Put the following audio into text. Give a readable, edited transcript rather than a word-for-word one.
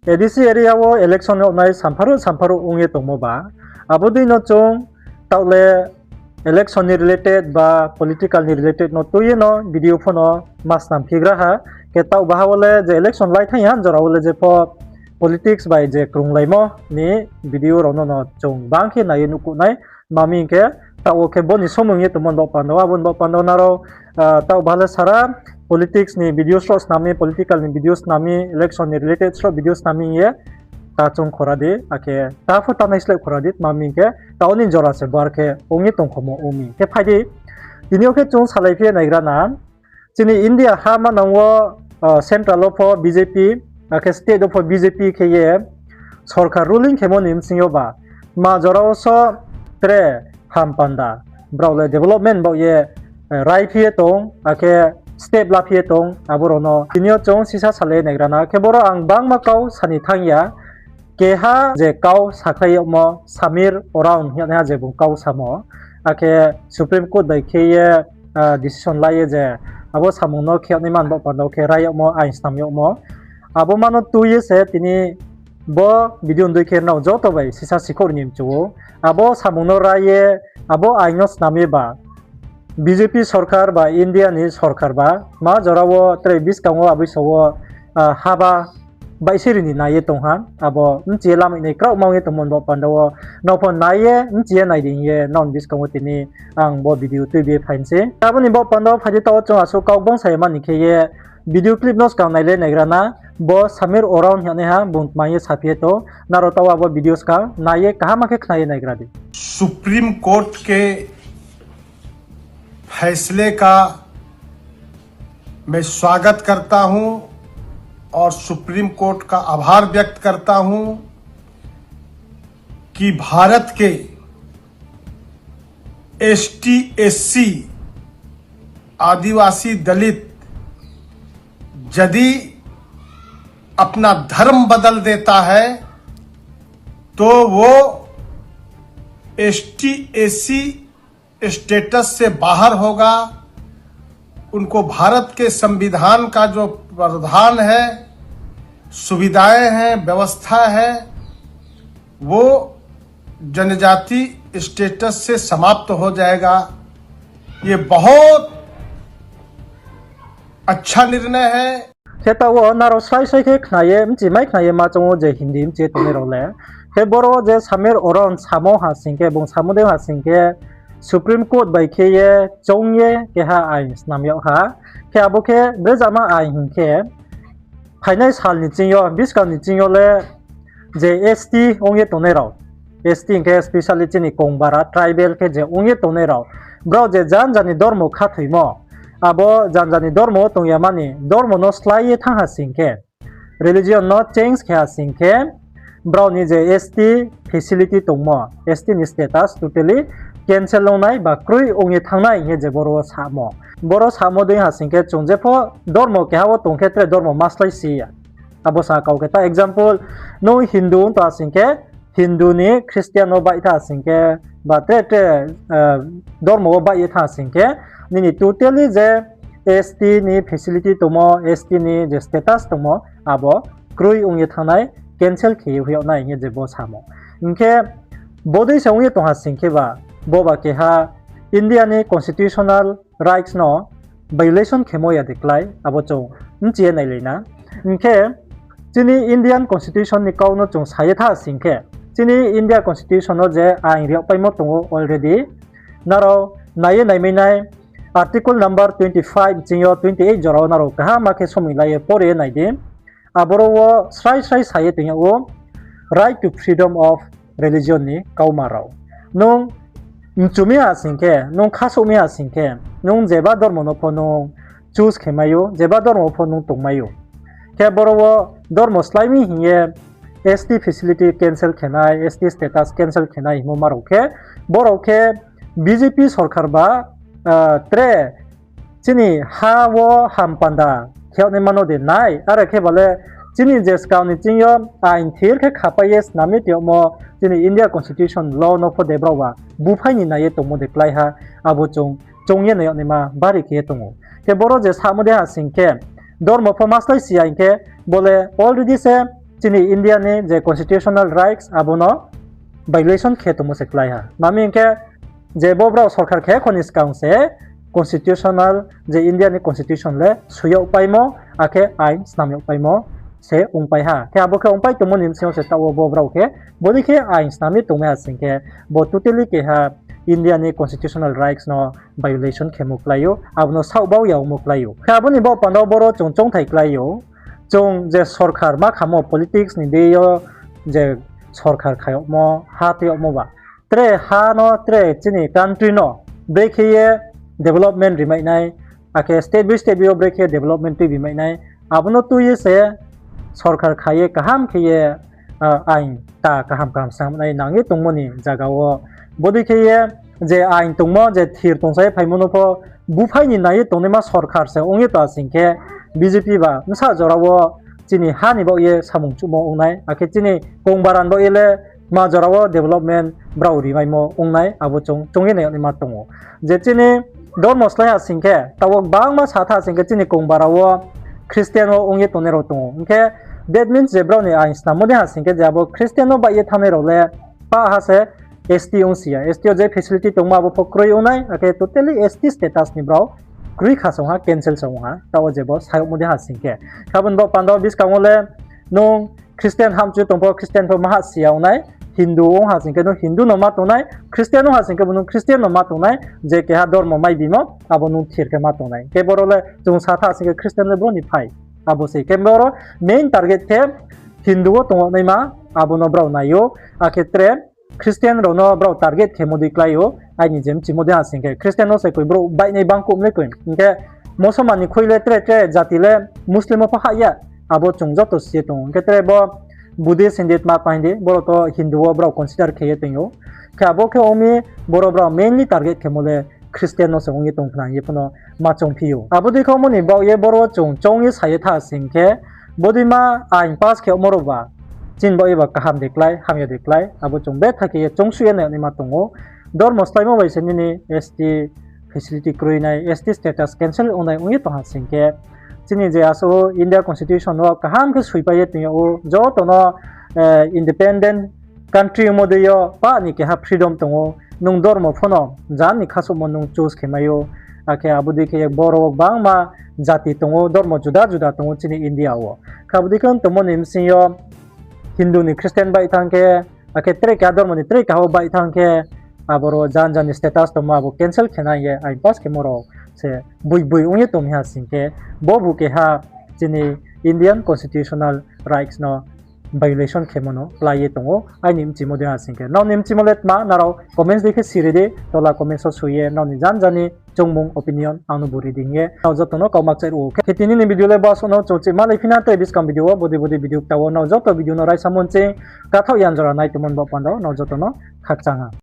ADC area wo election nai samparu unge tongmoba abodi no chung taule election ni related ba political ni related no tuye no video phono masnam phigra ha ke tau bahawole je election lai thai han jora wole je po politics by je krunglaimo ni video rono no chung bangkhe nai nuku nai mami ke tau ke boni somung ye tomon bo pando abon bo pando naro tau bhala sara politics ni videos ros nami political ni videos nami election ni related ro videos nami ye ta chung khoradi ake ta pho ta naisle khoradi mami ke tauni jora se bar ke ongi tongkhomo umi ke phaidi tinio ke chung salai phe naigra na chini india ha ma nangwo central of BJP ake state of BJP ke ye Sorkhar ruling khemon nim singyoba ma jora so tre hampanda braule development bo ye rai phe tong ake step la phe tong aborono tinio chung sisa sale negrana ke boro ang bangma kau sani thangya keha je kau sakhai mo samir around ya je bu kau samo ake supreme court bai ke ye decision lai je abo samuno khe ni man bo pando ke rai mo ain samyo mo abo mano 2 years se tini bo video ndoi ke na joto bai sisa sikor nim chu abo samuno rai abo ainos name ba BJP Sorkhar ba India ni Sorkhar ba ma jorawo 23 kango abiso haba baisiri ni naye tongha abo nche lam ni kraw maw ye tomon bo pandawo no phon naye nche nai ding ye non bis kango tini ang bo video tu be phainse abo ni bo pandaw phaji taw chung aso kaw bong sai man ni ke ye video clip nos ka naile negrana bo samir around hane ha bung maye sapie to naro taw abo videos ka naye kaha ma ke khnaye negradi supreme court के फैसले का मैं स्वागत करता हूं और supreme court का आभार व्यक्त करता हूं कि भारत के एसटी एससी आदिवासी दलित यदि अपना धर्म बदल देता है तो वो एसटी एससी स्टेटस से बाहर होगा। उनको भारत के संविधान का जो प्रावधान है, सुविधाएं हैं, व्यवस्था है, वो जनजाति स्टेटस से समाप्त हो जाएगा। ये बहुत अच्छा निर्णय है। खेता वो नारो स्लाइ स्लाइ के खनाये मची माइ खनाये मा चंगो जे हिंदी मचे तने रोले के बरो जे सामेर ओरन सामो हा सिंके बुं सामुदे हा सिंके सुप्रीम कोर्ट बाइ के ये चौंगे के हा आइन नामयो हा के आबो के ब्रेजामा आइन हिंके फाइनाइ साल नि चियो 20 का नि चियो ले जे एसटी ओंगे तने रो एसटी के स्पेशलिटी नि कोंबारा ट्राइबल के जे ओंगे तने रो ब्रो जे जान जानि धर्म खाथुइमो abo janjani dormo tongyamani dormo no slái thang hasingke religion no change kha singke browni je st facility tongmo st ni status totally cancel lonai ba kroi ongi thangnai nge je boro samo dei hasingke chungjepo dormo ke hawo tongkhetre dormo maslai si abo sa kau ke ta example no hindu to asingke hindu ni christian no ba ita asingke ba te dormo ba ita asingke nini totally je ST ni facility tomo ST ni je status tomo abo kroi ongi thanai cancel khi huyo nai nge je bo samo inke bodai sa ongi tonga singke ba boba ke ha India ni constitutional rights no violation khemo ya declare abo chong nche nai leina inke chini Indian constitution ni kauno chong saye tha singke chini India constitution no je ain ryo paimo tongo already naro naye naiminai article number 25 jingo 28 jora naro kaha make somi lai pore naide aboro wo sai saye tinga o right to freedom of religion ni kaumarao nong mchumi asingke nong khasumi asingke nong jeba dormo no phono choose khemayo jeba dormo phono tongmayo ke boro wo dormo slái mi hiye ST facility cancel khenai ST status cancel khenai mo maroke boroke BJP Sorkhar ba tre chini hawo hampanda khyone mano de nai ara ke bale chini jeska ni chingyo ain thir ke khapayes nami tyomo chini India constitution law no for debrawa buphai ni naye tomo de klai ha abo chongye ne ne ma bari ke tongo ke boro je samude ha singke dormo for maslai siai ke bole already se chini India ni je constitutional rights abono violation khe tomo se klai ha mami ke je bobrao Sorkhar khe khonis kaung se constitutional je India ni constitution le suyo paimo ake ain snamyo paimo se ungpai ha ke abo ke ungpai tomo nim se tawo bobrao ke bodi ke ain snami tomo ha singke bo totally ke ha India ni constitutional rights no violation khe muklayo abno saubao yaw muklayo ke aboni bo pandao boro chongchong thai klayo chong je Sorkhar ma khamo politics ni deyo je Sorkhar khayo mo hatyo mo ba tre ha no tre chini country no bekhiye development rimai nai ake state by state bio breke development ti rimai nai abono tuye se Sorkhar khaye kaham khiye ain ta kaham kam sam nai nangi tungmoni jagao bodi khiye je ain tungmo je thir tungsai phaimono pho buphai ni nai tonema Sorkhar se ongi ta singke BJP ba msa jorawo chini hani bo ye samung chumo ongnai ake chini kongbaran bo ile ma jorawo development brauri mai mo ongnai abo chongi ne ma tongo je chini Dormo Slái singke tawok bangma satha singke chini kongbarawo Christiano ongi tonero tongo nke that means je browni ain snamode ha singke jabo Christiano ba ye thamero le pa ha se ST onsia ST je facility tongma abo Kroi Ong nai ake totally ST status ni braw Kroi khasong ha cancel song ha tawo jebo sayok mode ha singke kabon bo pandao bis kangole nong Christian hamchu tongpo Christian pho ma ha sia onai Hindu ong ha singke no Hindu no ma tonai Christian no ha singke bunung Christian no ma tonai je ke ha dormo mai bimo abo nung thir ke ma tonai ke borole jung sa tha singke Christian le bro ni phai abo se ke boro main target the Hindu o tongo nai ma abo no bro na yo aketre Christian ro no bro target ke modi klayo ai ni jem chimode ha singke Christian no se koi bro bai nei bang kum le koi ke mosomani khoile tre jati le Muslim pha ha ya abo chungjo to se tong ke tre bo Buddhist Hindu ma pahinde boro to Hindu bro consider kheye tengo ke abo ke omi boro bro mainly target ke mole Christian no se ongi tong phna ye phono ma chong phiyo abo de khomoni ba ye boro chong ye saye tha singke bodi ma ain pass ke omoro ba chin bo ye ba kaham deklai hamya deklai abo chong be thake ye chong suye ne ma tongo Dormo Slái mo bai senini ST facility kroi nai ST status cancel onai ongi to ha singke chini je aso India constitution no kaham ke suipa ye tinga o jo to no independent country mo de yo pa ni ke ha freedom tongo nung dormo phono jan ni khaso mo nung choose ke mayo ake abudi ke boro bangma jati tongo dormo juda tongo chini India o kabudi kan tomo nimsin yo Hindu ni Christian bai thangke ake tre ka dormo ni tre ka ho bai thangke aboro jan status to ma bo cancel khena ye ai pass ke moro se bui ongi tom ha singke bobu ke ha chini Indian constitutional rights no violation kemono playe tongo ai nim chimode ha singke now nim chimolet ma narao comments dekhe siride tola comments so suye now ni jani chongmung opinion anu buri dingye now jotono kaumak chai o ketini ni video le baso no choche malai fina te bis kam video bodi video tawo now joto video no rai samonche kathau yanjora nai tumon ba pando now jotono khakchanga